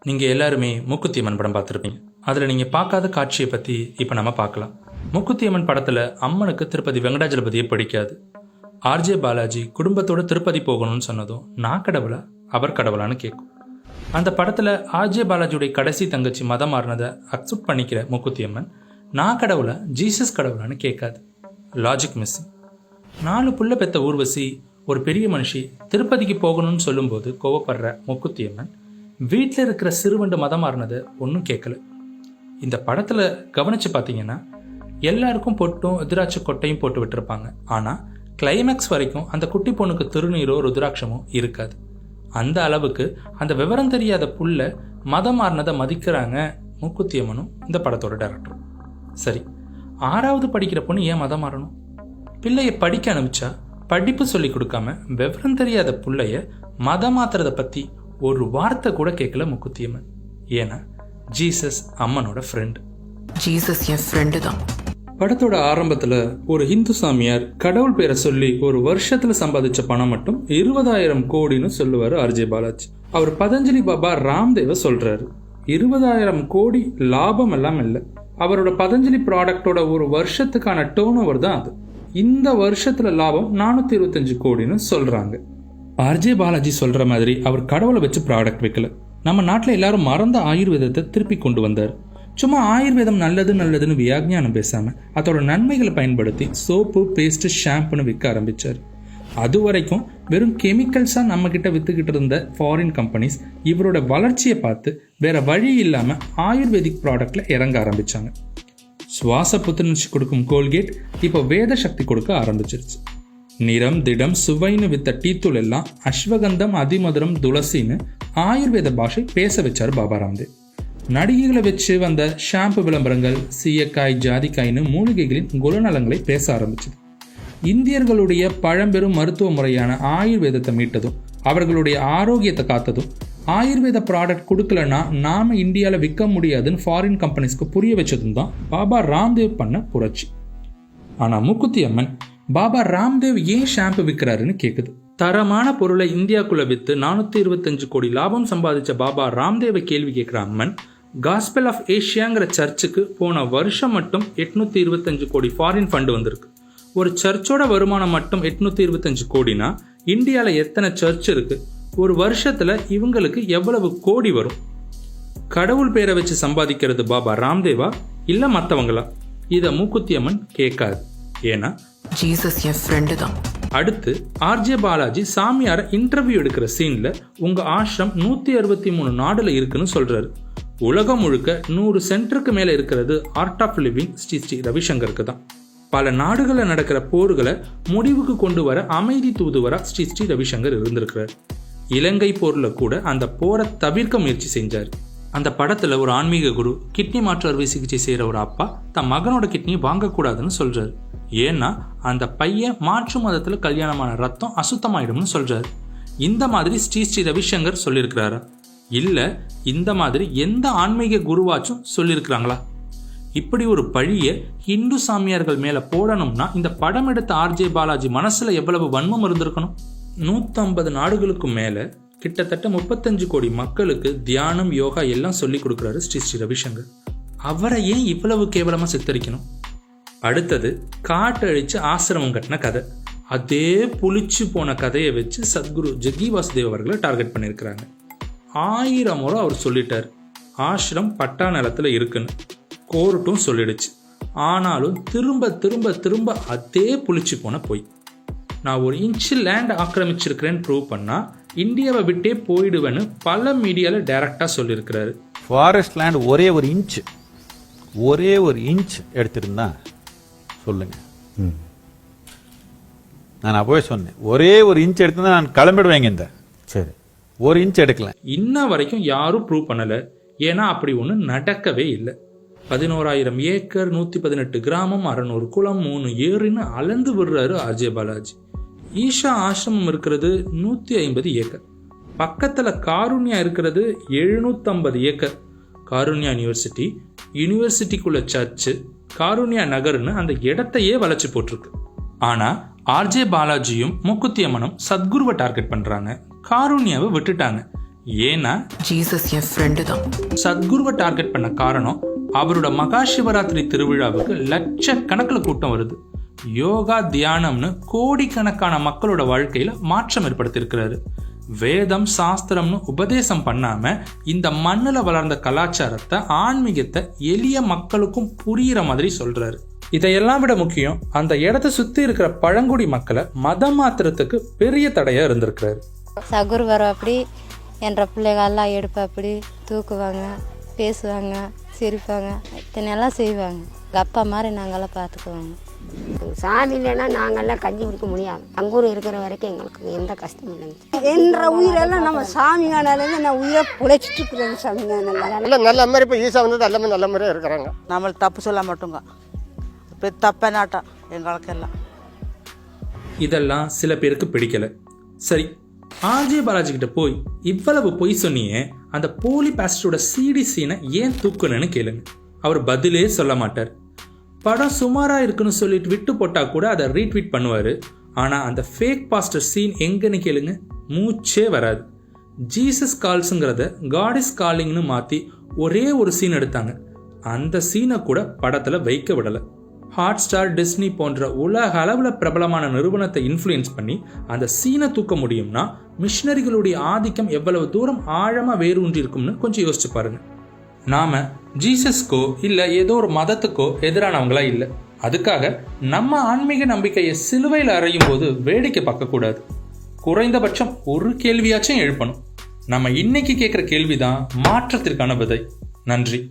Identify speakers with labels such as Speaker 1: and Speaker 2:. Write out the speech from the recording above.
Speaker 1: நீங்கள் எல்லாருமே மூக்குத்தி அம்மன் படம் பார்த்துருப்பீங்க. அதில் நீங்கள் பார்க்காத காட்சியை பற்றி இப்போ நம்ம பார்க்கலாம். மூக்குத்தி அம்மன் படத்தில் அம்மனுக்கு திருப்பதி வெங்கடாஜலபதியை பிடிக்காது. ஆர்ஜே பாலாஜி குடும்பத்தோடு திருப்பதி போகணும்னு சொன்னதும் நான் கடவுளா அவர் கடவுளான்னு கேட்கும். அந்த படத்தில் ஆர்ஜே பாலாஜியுடைய கடைசி தங்கச்சி மதம் மாறினதை அக்செப்ட் பண்ணிக்கிற மூக்குத்தி அம்மன் நான் கடவுளா ஜீசஸ் கடவுளான்னு கேட்காது. Logic missing. 4 புள்ள பெத்த ஊர்வசி ஒரு பெரிய மனுஷி திருப்பதிக்கு போகணும்னு சொல்லும்போது கோவப்படுற மூக்குத்தி அம்மன் வீட்டில் இருக்கிற சிறுவண்டு மதம் மாறினதை ஒன்றும் கேட்கல. இந்த படத்தில் கவனித்து பார்த்தீங்கன்னா எல்லாருக்கும் பொட்டும் ருத்ராட்ச கொட்டையும் போட்டு விட்டுருப்பாங்க. ஆனால் கிளைமேக்ஸ் வரைக்கும் அந்த குட்டி பொண்ணுக்கு திருநீரோ ருத்ராட்சமோ இருக்காது. அந்த அளவுக்கு அந்த விவரம் தெரியாத புள்ள மதம் மாறினதை மதிக்கிறாங்க மூக்குத்தி அம்மனும் இந்த படத்தோட டைரக்டரும். சரி, 6வது படிக்கிற பொண்ணு ஏன் மதம் மாறணும்? பிள்ளையை படிக்க அனுப்பிச்சா படிப்பு சொல்லி கொடுக்காம விவரம் தெரியாத பிள்ளைய மதம் மாத்துறதை பற்றி ஒரு வார்த்தை கூட கேட்கல மூக்குத்தி அம்மன். ஏன்னா ஜீசஸ் அம்மனோட ஃப்ரெண்டு.
Speaker 2: ஜீசஸ் என் ஃப்ரெண்டு தான்.
Speaker 1: படத்தோட ஆரம்பத்தில் ஒரு ஹிந்து சாமியார் கடவுள் பேரை சொல்லி ஒரு வருஷத்தில் சம்பாதிச்ச பணம் மட்டும் 20,000 கோடின்னு சொல்லுவார் ஆர்ஜே பாலாஜி. அவர் பதஞ்சலி பாபா ராம்தேவ சொல்றாரு. 20,000 கோடி லாபம் எல்லாம் இல்லை, அவரோட பதஞ்சலி ப்ராடக்டோட ஒரு வருஷத்துக்கான டேர்ன் ஓவர் தான் அது. இந்த வருஷத்துல லாபம் 425 கோடின்னு சொல்றாங்க. ஆர்ஜே பாலாஜி சொல்ற மாதிரி அவர் கடவுளை வச்சு ப்ராடக்ட் வைக்கல. நம்ம நாட்டில் எல்லாரும் மறந்த ஆயுர்வேதத்தை திருப்பி கொண்டு வந்தார். சும்மா ஆயுர்வேதம் நல்லதுன்னு வியாக்ஞானம் பேசாம அதோட நன்மைகளை பயன்படுத்தி சோப்பு, பேஸ்ட், ஷாம்புன்னு விற்க ஆரம்பிச்சார். அது வரைக்கும் வெறும் கெமிக்கல்ஸா நம்ம கிட்ட வித்துக்கிட்டு இருந்த ஃபாரின் கம்பெனிஸ் இவரோட வளர்ச்சியை பார்த்து வேற வழி இல்லாம ஆயுர்வேதிக் ப்ராடக்ட்ல இறங்க ஆரம்பிச்சாங்க. சுவாச புத்துணர்ச்சி கொடுக்கும் கோல்கேட் இப்போ வேத சக்தி கொடுக்க ஆரம்பிச்சிருச்சு. நிறம், திடம், சுவைன்னு வித்த டீத்தூள் எல்லாம் அஸ்வகந்தம், அதிமதுரம், துளசின்னு ஆயுர்வேத பாஷை பேச வச்சார் பாபா ராம்தேவ். நடிகைகளை வச்சு வந்த ஷாம்பு விளம்பரங்கள் சீயக்காய், ஜாதிக்காய்னு மூலிகைகளின் குணநலங்களை பேச ஆரம்பிச்சது. இந்தியர்களுடைய பழம்பெரும் மருத்துவ முறையான ஆயுர்வேதத்தை மீட்டதும் அவர்களுடைய ஆரோக்கியத்தை காத்ததும் ஆயுர்வேத ப்ராடக்ட் கொடுக்கலன்னா நாம இந்தியாவில் விற்க முடியாதுன்னு ஃபாரின் கம்பெனிஸ்க்கு புரிய வச்சதும் தான் பாபா ராம்தேவ் பண்ண புரட்சி. ஆனால் மூக்குத்தி அம்மன் பாபா ராம்தேவ் ஏன் ஷாம்பு விற்கிறாருன்னு கேட்குது. தரமான பொருளை இந்தியாக்குள்ள விற்று 425 கோடி லாபம் சம்பாதிச்ச பாபா ராம்தேவை கேள்வி கேட்குற அம்மன் காஸ்பெல் ஆஃப் ஏஷியாங்கிற சர்ச்சுக்கு போன வருஷம் மட்டும் 825 கோடி ஃபாரின் ஃபண்டு வந்திருக்கு. ஒரு சர்ச்சோட வருமானம் மட்டும் 825 கோடினா இந்தியாவில் எத்தனை சர்ச் இருக்கு? ஒரு வருஷத்துல இவங்களுக்கு எவ்வளவு கோடி வரும்? கடவுள் பேரை வச்சு சம்பாதிக்கிறது பாபா ராம்தேவா இல்ல மற்றவங்களா? இதை மூக்குத்தி அம்மன் கேட்காது. ஏன்னா
Speaker 2: ஜீசஸ் என் ஃப்ரெண்டு தான்.
Speaker 1: அடுத்து ஆர்ஜே பாலாஜி சாமியார இன்டர்வியூ எடுக்கிற சீன்ல உங்க ஆசிரம் 163 நாடுல இருக்குன்னு சொல்றாரு. உலகம் முழுக்க 100 சென்டருக்கு மேல இருக்கிறது ஆர்ட் ஆஃப் லிவிங் ஸ்ரீ ரவிசங்கருக்கு தான். பல நாடுகளில் நடக்கிற போர்களை முடிவுக்கு கொண்டு வர அமைதி தூதுவரா ஸ்ரீ ரவிசங்கர் இருந்திருக்கிறார். இலங்கை போர்ல கூட அந்த போரை தவிர்க்க முயற்சி செஞ்சார். அந்த படத்துல ஒரு ஆன்மீக குரு கிட்னி மாற்று அறுவை சிகிச்சை செய்யற ஒரு அப்பா தன் மகனோட கிட்னி வாங்கக்கூடாதுன்னு சொல்றாரு. ஏன்னா அந்த பையன் மாற்று மதத்துல கல்யாணமான ரத்தம் அசுத்தமாயிடும்னு சொல்றாரு. இந்த மாதிரி ஸ்ரீ ரவிசங்கர் சொல்லியிருக்கிறாரா? இல்ல இந்த மாதிரி எந்த ஆன்மீக குருவாச்சும் சொல்லியிருக்கிறாங்களா? இப்படி ஒரு பழிய ஹிந்து சாமியார்கள் மேல போடணும்னா இந்த படம் எடுத்த ஆர்ஜே பாலாஜி மனசுல எவ்வளவு வன்மம் இருந்திருக்கணும்? 150 நாடுகளுக்கும் மேல கிட்டத்தட்ட 35 கோடி மக்களுக்கு தியானம், யோகா எல்லாம் சொல்லி கொடுக்குறாரு ஸ்ரீ ரவிசங்கர். அவரை ஏன் இவ்வளவு கேவலமா சித்தரிக்கணும்? அடுத்தது காட்டழிச்சு ஆசிரமம் கட்டின கதை. அதே புளிச்சு போன கதையை வச்சு சத்குரு ஜக்கி வாசுதேவ் அவர்களை டார்கெட் பண்ணியிருக்கிறாங்க. 1000 முறை அவர் சொல்லிட்டார் ஆசிரம் பட்டா நிலத்துல இருக்குன்னு. கோர்ட்டும் சொல்லிடுச்சு. ஆனாலும் திரும்ப திரும்ப திரும்ப அதே புளிச்சு போன போய். நான் 1 இன்ச்சு லேண்ட் ஆக்கிரமிச்சிருக்கிறேன்னு ப்ரூவ் பண்ணா இந்தியாவை விட்டே போயிடுவேன்னு பல மீடியாவில் டைரக்டா சொல்லியிருக்கிறாரு.
Speaker 3: ஃபாரஸ்ட் லேண்ட் ஒரே ஒரு இன்ச் எடுத்திருந்தா சொல்லுங்க. நான் அப்பவே சொன்னேன், ஒரே ஒரு இன்ச் எடுத்திருந்தா நான் கிளம்பிடுவேங்க. இந்த சரி 1 இன்ச் எடுக்கல.
Speaker 1: இன்ன வரைக்கும் யாரும் ப்ரூவ் பண்ணல. ஏன்னா அப்படி ஒன்று நடக்கவே இல்லை. 11,000 ஏக்கர், 118 கிராமம், 600 குளம், 3 ஏரின்னு அளந்து விடுறாரு ஆர்ஜே பாலாஜி. ஈஷா ஆசிரமம் இருக்கிறது 150 ஏக்கர். பக்கத்துல காருண்யா இருக்கிறது 750 ஏக்கர். காருண்யா யூனிவர்சிட்டிக்குள்ள சர்ச்சு, காருண்யா நகர்னு அந்த இடத்தையே வளைச்சு போட்டிருக்கு. ஆனா ஆர்ஜே பாலாஜியும் மூக்குத்தி அம்மனும் சத்குருவை டார்கெட் பண்றாங்க, காருண்யாவை விட்டுட்டாங்க. ஏன்னா
Speaker 2: ஜீசஸ் என் ஃப்ரெண்டு தான்.
Speaker 1: சத்குருவை டார்கெட் பண்ண காரணம் அவரோட மகா சிவராத்திரி திருவிழாவுக்கு லட்சக்கணக்கில் கூட்டம் வருது. யோகா தியானம்னு கோடிக்கணக்கான மக்களோட வாழ்க்கையில மாற்றம் ஏற்படுத்தியிருக்கிறாரு. வேதம் சாஸ்திரம்னு உபதேசம் பண்ணாம இந்த மண்ணில் வளர்ந்த கலாச்சாரத்தை, ஆன்மீகத்தை எளிய மக்களுக்கும் புரியிற மாதிரி சொல்றாரு. இதையெல்லாம் விட முக்கியம், அந்த இடத்தை சுத்தி இருக்கிற பழங்குடி மக்களை மதம் மாத்திரத்துக்கு பெரிய தடையா இருந்திருக்கிறாரு.
Speaker 4: சகுரு வர அப்படி என்ற பிள்ளைகள்லாம் எடுப்பாப்படி தூக்குவாங்க, பேசுவாங்க, சிரிப்பாங்க, இத்தனையெல்லாம் செய்வாங்க. எங்கள் அப்பா மாதிரி நாங்கள்லாம் பார்த்துக்குவாங்க.
Speaker 5: சாமி இல்லைன்னா நாங்கள்லாம் கஞ்சி குடிக்க முடியாது. அங்கூர் இருக்கிற வரைக்கும் எங்களுக்கு எந்த கஷ்டமும் இல்லைங்க.
Speaker 6: என்ற உயிரெல்லாம் நம்ம சாமியானாலேருந்து நான் உயிரை பிழைச்சிட்டு இருக்கிறேன். சாமியானால
Speaker 7: நல்ல மாதிரி இப்போ ஈசா வந்து எல்லாமே நல்ல மாதிரியே இருக்கிறாங்க.
Speaker 8: நம்மளுக்கு தப்பு சொல்ல மாட்டோங்க, இப்போ தப்பே நாட்டா எங்களுக்கெல்லாம்.
Speaker 1: இதெல்லாம் சில பேருக்கு பிடிக்கல. சரி, ஆர்ஜே பாலாஜி கிட்ட போய் இவ்வளவு பொய் சொன்னியே, அந்த போலி பாஸ்டரோட சிடி சீனை ஏன் தூக்குனேன்னு கேளுங்க. அவர் பதிலே சொல்ல மாட்டார். படம் சுமாரா இருக்குன்னு சொல்லிட்டு விட்டு போட்டா கூட அதை ரீட்வீட் பண்ணுவாரு. ஆனா அந்த ஃபேக் பாஸ்டர் சீன் எங்கன்னு கேளுங்க, மூச்சே வராது. ஜீசஸ் கால்ஸுங்கிறத காட் இஸ் காலிங்னு மாத்தி ஒரே ஒரு சீன் எடுத்தாங்க. அந்த சீனை கூட படத்துல வைக்க விடலை. ஹாட் ஸ்டார், டிஸ்னி போன்ற உலக அளவில் பிரபலமான நிறுவனத்தை இன்ஃப்ளூயன்ஸ் பண்ணி அந்த சீனை தூக்க முடியும்னா மிஷினரிகளுடைய ஆதிக்கம் எவ்வளவு தூரம் ஆழமா வேரூன்றி இருக்கும்னு கொஞ்சம் யோசிச்சு பாருங்க. நாம ஜீசஸ்க்கோ இல்லை ஏதோ ஒரு மதத்துக்கோ எதிரானவங்களா இல்லை. அதுக்காக நம்ம ஆன்மீக நம்பிக்கையை சிலுவையில் அறையும் போது வேடிக்கை பார்க்கக்கூடாது. குறைந்தபட்சம் ஒரு கேள்வியாச்சும் எழுப்பணும். நம்ம இன்னைக்கு கேட்குற கேள்விதான் மாற்றத்திற்கான விதை. நன்றி.